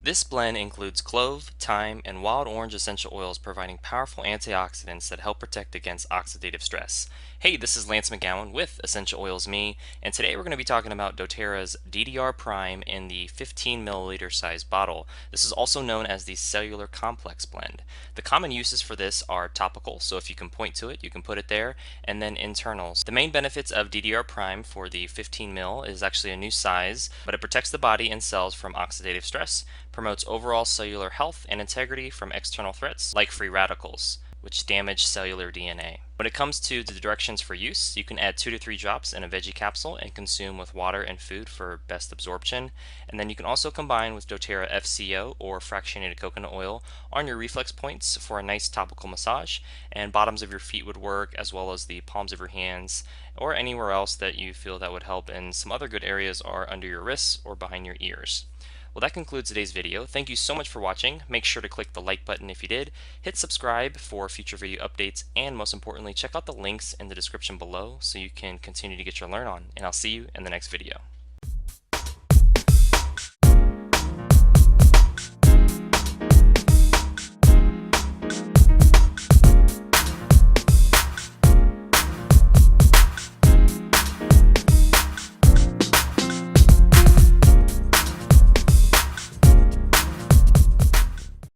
This blend includes clove, thyme, and wild orange essential oils providing powerful antioxidants that help protect against oxidative stress. Hey, this is Lance McGowan with Essential Oils Me, and today we're going to be talking about doTERRA's DDR Prime in the 15 milliliter size bottle. This is also known as the cellular complex blend. The common uses for this are topical, so if you can point to it, you can put it there, and then internals. The main benefits of DDR Prime for the 15 mil is actually a new size, but it protects the body and cells from oxidative stress, promotes overall cellular health and integrity from external threats like free radicals, which damage cellular DNA. When it comes to the directions for use, you can add 2 to 3 drops in a veggie capsule and consume with water and food for best absorption. And then you can also combine with doTERRA FCO or fractionated coconut oil on your reflex points for a nice topical massage, and bottoms of your feet would work as well as the palms of your hands or anywhere else that you feel that would help, and some other good areas are under your wrists or behind your ears. Well, that concludes today's video. Thank you so much for watching. Make sure to click the like button if you did, hit subscribe for future video updates, and most importantly, check out the links in the description below so you can continue to get your learn on. And I'll see you in the next video.